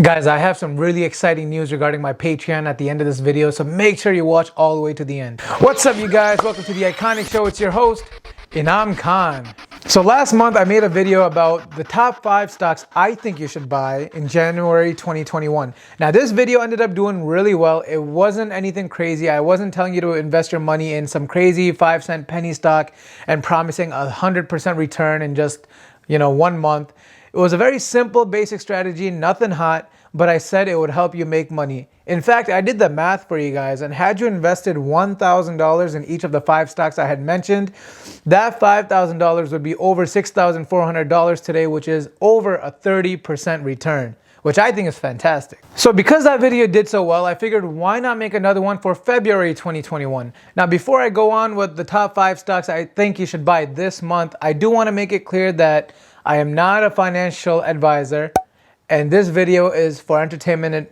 Guys, I have some really exciting news regarding my Patreon at the end of this video, so make sure you watch all the way to the end. What's up, you guys? Welcome to the I-Khanic Show. It's your host, Inam Khan. So last month, I made a video about the top 5 stocks I think you should buy in January 2021. Now, this video ended up doing really well. It wasn't anything crazy. I wasn't telling you to invest your money in some crazy 5-cent penny stock and promising 100% return in just, 1 month. It was a very simple, basic strategy, nothing hot, but I said it would help you make money. In fact, I did the math for you guys, and had you invested $1,000 in each of the 5 stocks I had mentioned, that $5,000 would be over $6,400 today, which is over a 30% return, which I think is fantastic. So because that video did so well, I figured why not make another one for February 2021. Now, before I go on with the top 5 stocks I think you should buy this month, I do want to make it clear that I am not a financial advisor, and this video is for entertainment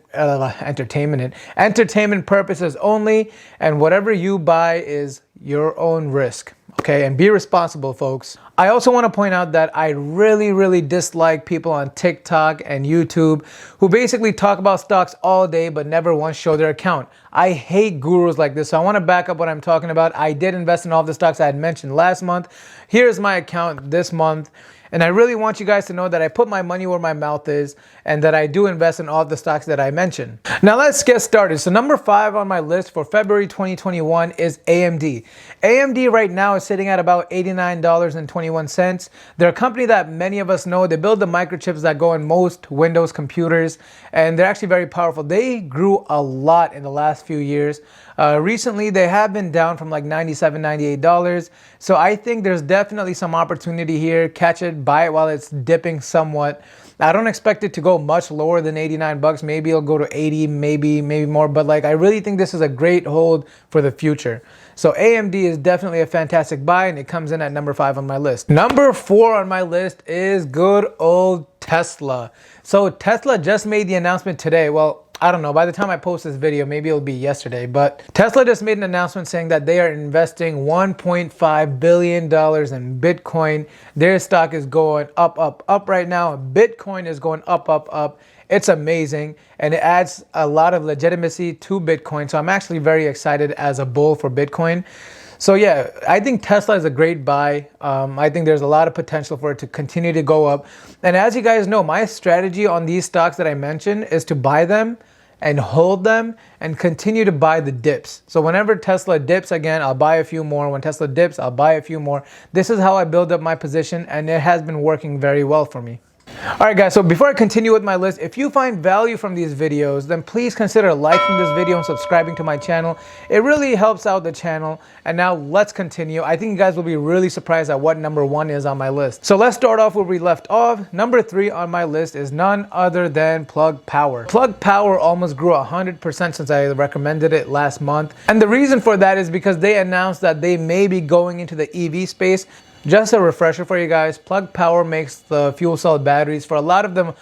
purposes only, and whatever you buy is your own risk. Okay, and be responsible, folks. I also want to point out that I really dislike people on TikTok and YouTube who basically talk about stocks all day but never once show their account. I hate gurus like this, so I want to back up what I'm talking about. I did invest in all the stocks I had mentioned last month. Here's my account this month. And I really want you guys to know that I put my money where my mouth is and that I do invest in all the stocks that I mentioned. Now let's get started. So number 5 on my list for February 2021 is AMD. AMD right now is sitting at about $89.21. They're a company that many of us know. They build the microchips that go in most Windows computers, and they're actually very powerful. They grew a lot in the last few years. Recently, they have been down from like $97, $98. So I think there's definitely some opportunity here. Catch it, buy it while it's dipping somewhat. I don't expect it to go much lower than 89 bucks. Maybe it'll go to 80, maybe more. But I really think this is a great hold for the future. So AMD is definitely a fantastic buy, and it comes in at number 5 on my list. Number 4 on my list is good old Tesla. So Tesla just made the announcement today. Well, I don't know, by the time I post this video, maybe it'll be yesterday, but Tesla just made an announcement saying that they are investing $1.5 billion in Bitcoin. Their stock is going up right now. Bitcoin is going up. It's amazing, and it adds a lot of legitimacy to Bitcoin. So I'm actually very excited as a bull for Bitcoin. So yeah, I think Tesla is a great buy. I think there's a lot of potential for it to continue to go up. And as you guys know, my strategy on these stocks that I mentioned is to buy them and hold them and continue to buy the dips. So whenever Tesla dips again, I'll buy a few more. When Tesla dips, I'll buy a few more. This is how I build up my position, and it has been working very well for me. Alright guys, so before I continue with my list, if you find value from these videos, then please consider liking this video and subscribing to my channel. It really helps out the channel. And now let's continue. I think you guys will be really surprised at what number 1 is on my list. So let's start off where we left off. Number 3 on my list is none other than Plug Power. Plug Power almost grew 100% since I recommended it last month. And the reason for that is because they announced that they may be going into the EV space. Just a refresher for you guys, Plug Power makes the fuel cell batteries for a lot of the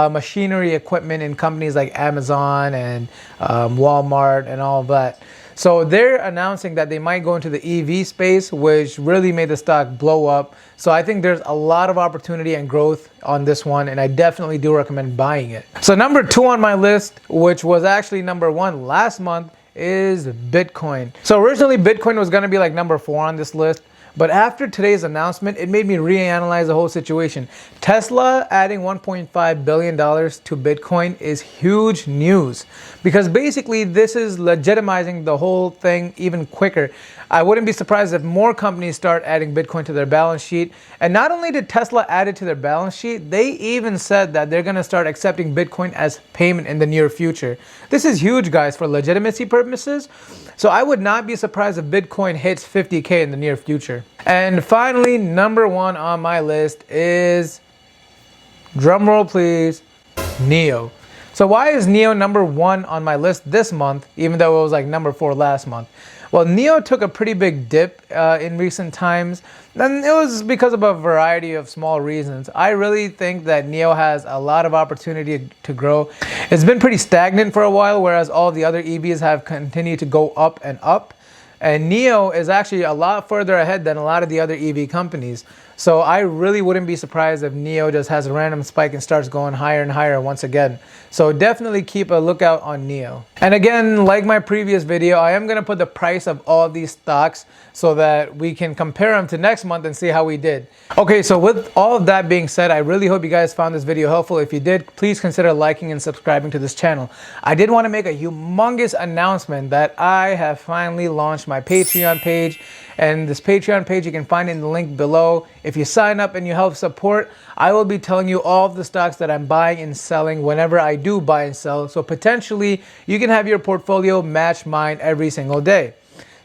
machinery equipment in companies like Amazon and Walmart and all of that. So they're announcing that they might go into the EV space, which really made the stock blow up. So I think there's a lot of opportunity and growth on this one, and I definitely do recommend buying it. So number 2 on my list, which was actually number 1 last month, is Bitcoin. So originally Bitcoin was going to be like number 4 on this list. But after today's announcement, it made me reanalyze the whole situation. Tesla adding $1.5 billion to Bitcoin is huge news, because basically this is legitimizing the whole thing even quicker. I wouldn't be surprised if more companies start adding Bitcoin to their balance sheet. And not only did Tesla add it to their balance sheet, they even said that they're going to start accepting Bitcoin as payment in the near future. This is huge, guys, for legitimacy purposes. So I would not be surprised if Bitcoin hits 50K in the near future. And finally, number 1 on my list is, drumroll please, NIO. So why is NIO number 1 on my list this month, even though it was like number 4 last month? Well, NIO took a pretty big dip in recent times, and it was because of a variety of small reasons. I really think that NIO has a lot of opportunity to grow. It's been pretty stagnant for a while, whereas all the other EVs have continued to go up and up. And NIO is actually a lot further ahead than a lot of the other EV companies. So I really wouldn't be surprised if NEO just has a random spike and starts going higher and higher once again. So definitely keep a lookout on NEO. And again, like my previous video, I am gonna put the price of all these stocks so that we can compare them to next month and see how we did. Okay, so with all of that being said, I really hope you guys found this video helpful. If you did, please consider liking and subscribing to this channel. I did want to make a humongous announcement that I have finally launched my Patreon page. And this Patreon page, you can find it in the link below. If you sign up and you help support, I will be telling you all of the stocks that I'm buying and selling whenever I do buy and sell. So potentially, you can have your portfolio match mine every single day.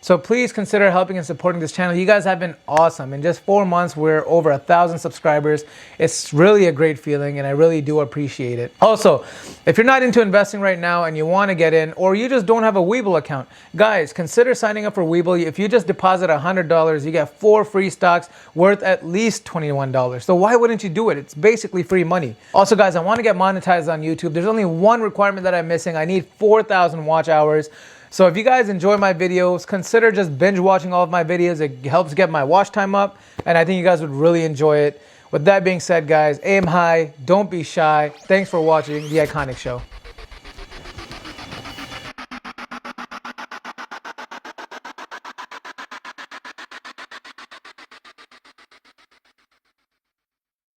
So please consider helping and supporting this channel. You guys have been awesome. In just 4 months, we're over 1,000 subscribers. It's really a great feeling and I really do appreciate it. Also, if you're not into investing right now and you want to get in, or you just don't have a Webull account, guys, consider signing up for Webull. If you just deposit $100, you get 4 free stocks worth at least $21. So why wouldn't you do it? It's basically free money. Also, guys, I want to get monetized on YouTube. There's only one requirement that I'm missing. I need 4,000 watch hours. So if you guys enjoy my videos, consider just binge watching all of my videos. It helps get my watch time up, and I think you guys would really enjoy it. With that being said, guys, aim high, don't be shy. Thanks for watching The I-Khanic Show.